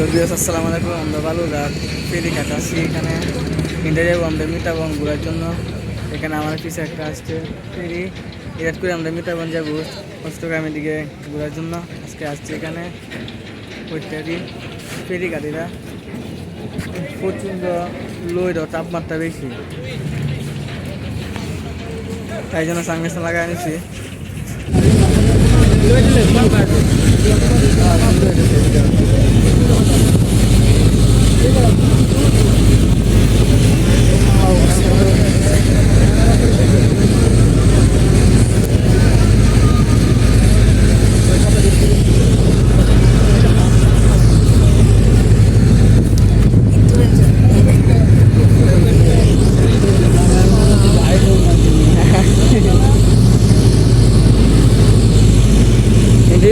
আসসালামু আলাইকুম। আমরা বালুরঘাট ফেরিঘাট আছি। এখানে ইন্ডিয়া যাবো আমরা মিটাবন ঘোরার জন্য। এখানে আমার পিছে একটা আসছে ফেরি, এরাট করে আমরা মিটাবন যাবো অষ্টগ্রামের দিকে ঘোরার জন্য। আজকে আসছে এখানে ওইটারই ফেরিঘাটিরা প্রচণ্ড লোড তাপমাত্রা বেশি, তাই জন্য সানগ্লাস লাগাই নিচ্ছি।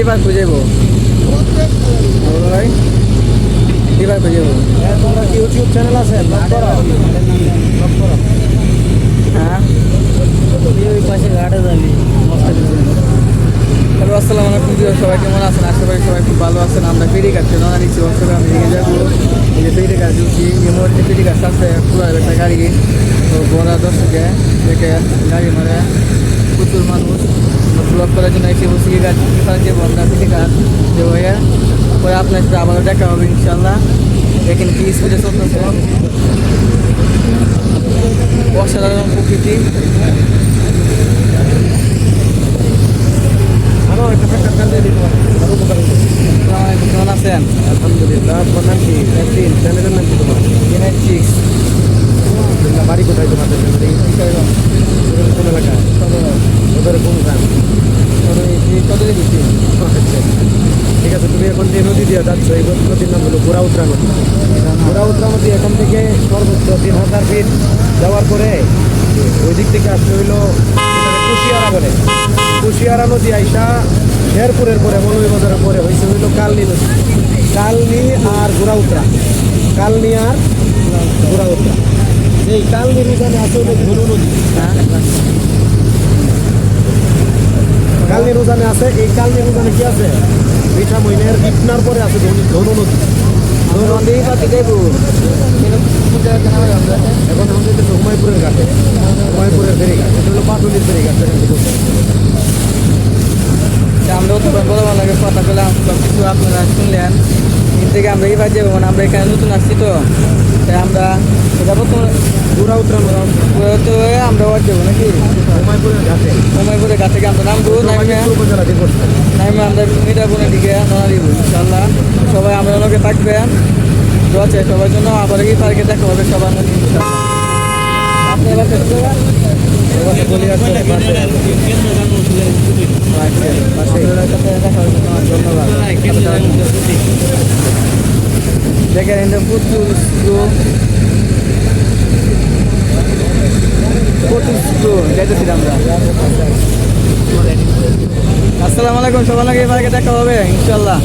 এবার খুঁজেবো ভাই, এবার খুঁজেবো। তোমরা কি ইউটিউব চ্যানেল আছে? হ্যাঁ, ওই পাশে ঘাটে যাবি। হ্যালো, আসসালামু আলাইকুম। সবাই কেমন আছেন? আশা করি সবাই খুব ভালো আছেন। আমরা ফেরিঘাট রওনা দিচ্ছি অষ্টগ্রাম দিকে যাবো। এই যে ফেরিঘাট দিচ্ছি, এই মুহূর্তে ফেরিঘাট আসছে পুরো একটা গাড়ি, তো বড় দর্শকে দেখে গাড়ি মারে প্রচুর মানুষ। ব্লগ করার জন্য এসে বসে গাড়ি যাবো আমরা ফেরিঘাট যে হয়ে পরে আপনার সাথে আবারও দেখা হবে ইনশাল্লাহ। এখানে কি স্পিডে চলতেছে, অসাধারণ প্রকৃতি। কেমন আছেন? আলহামদুলিল্লাহ। আপনার নাম কি? একদিন চ্যানেলের নাম কি তোমার? জেনেটিক্স। বাড়ি কোথায় তোমাদের? কোন এলাকায়? ওদের কোন গ্রাম? ঠিক আছে, তুমি এখন যে নদী দিয়ে যাচ্ছ এই নদীর নাম হলো গোড়াউত্রা নদী। গোড়াউত্রা নদী এখান থেকে সর্বোচ্চ 3000 ফিট যাওয়ার পরে ওই দিক থেকে আসতে হইলো কুশিয়ারা বলে। কুশিয়ারা নদী আইসা শেরপুরের পরে মৌলভীবাজারের পরে হয়েছে হইলো কালনী নদী। কালনী আর গোড়াউত্রা, কালনী আর গোড়াউত্রা। এই কালনীর উজানে আছে হইলো ধনু নদী। কালনীর উজানে আছে, এই কালনীর উজানে কি আছে? মিঠা মইনের ইটনার পরে আছে ধনু নদী। এখন আমরা যেতেছি হুমায়ুপুরের ঘাটে, হুমায়ুপুরের ফেরিঘাট। এটা হলো পাটুলির ফেরিঘাট। আমরাও তো বড় ভালো লাগে কথা বলে সব কিছু আপনারা শুনলেন। এর থেকে আমরা এবার যাবো, মানে আমরা এখানে নতুন আসছি, তো তাই আমরা যাবো তো গোড়াউত্রা তো আমরা ওয়ার যাবো নাকি হুমায়ুপুরের ঘাটে। হুমায়ুপুরের ঘাট থেকে আমরা নামবো, উপজেলা রিপোর্ট। নামে আমরা মিটাবনের দিকে রওনা দিব ইনশাল্লাহ। সবাই আমরা লোকে থাকবেন, রয়েছে সবার জন্য। আবার এই পার্কে দেখা হবে সবার মধ্যে ইনশাল্লাহ। আপনি এবার ধন্যবাদ। দেখেন প্রচুর স্লো যাইতেছি আমরা। আসসালামু আলাইকুম। সবার লাগে এবার দেখা হবে ইনশাল্লাহ।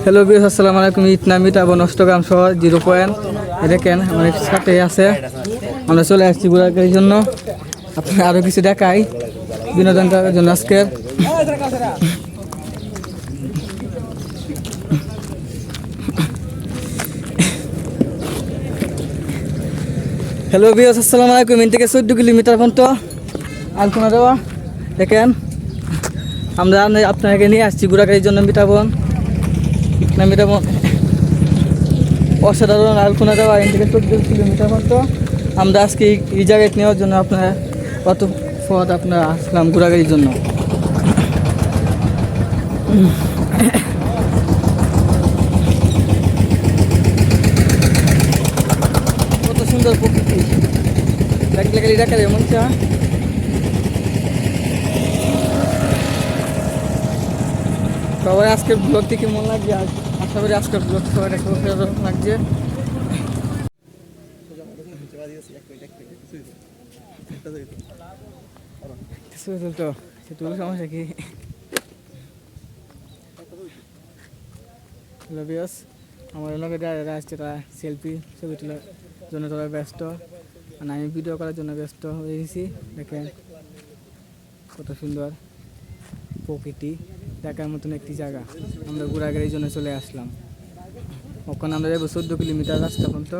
হ্যালো বিয়াস, আসসালামু আলাইকুম। ইটনা মিটাবন অষ্টগ্রাম শহর 0 পয়েন্ট। দেখেন আমার সাথে আছে, আমরা চলে আসছি ঘোরার জন্য। আপনার আরও কিছু দেখাই বিনোদন করার জন্য আজকের। হ্যালো বিয়াস, আসসালামু আলাইকুম। ইন থেকে 14 কিলোমিটার পর্যন্ত আলপনা দেওয়া। দেখেন আমরা আপনাকে নিয়ে আসছি ঘোরাঘুরির জন্য মিটাবন। মিটাবন অসাধারণ আলপনা দেওয়া। এখান থেকে 14 কিলোমিটার পর্যন্ত আমরা আজকে এই জায়গায় নেওয়ার জন্য আপনার কত পথ আপনার আসলাম ঘোরাঘুরির জন্য। কত সুন্দর প্রকৃতি। লাগলে খালি টাকা দেবে মন চা সবাই আজকের ব্লগটি কেমন লাগছে আশা করি আজকের ব্লগ সবাই লাগছে তো সেটুকু সমস্যা কি লবিয়াস আমার এলাকায় যারা আসছে তারা সেলফি ছবি তোলার জন্য তারা ব্যস্ত আর আমি ভিডিও করার জন্য ব্যস্ত হয়ে গেছি দেখেন কত সুন্দর প্রকৃতি দেখার মতন একটি জায়গা আমরা ঘোরাঘুরির জন্য চলে আসলাম ওখানে আমরা যাবো 14 কিলোমিটার রাস্তা পর্যন্ত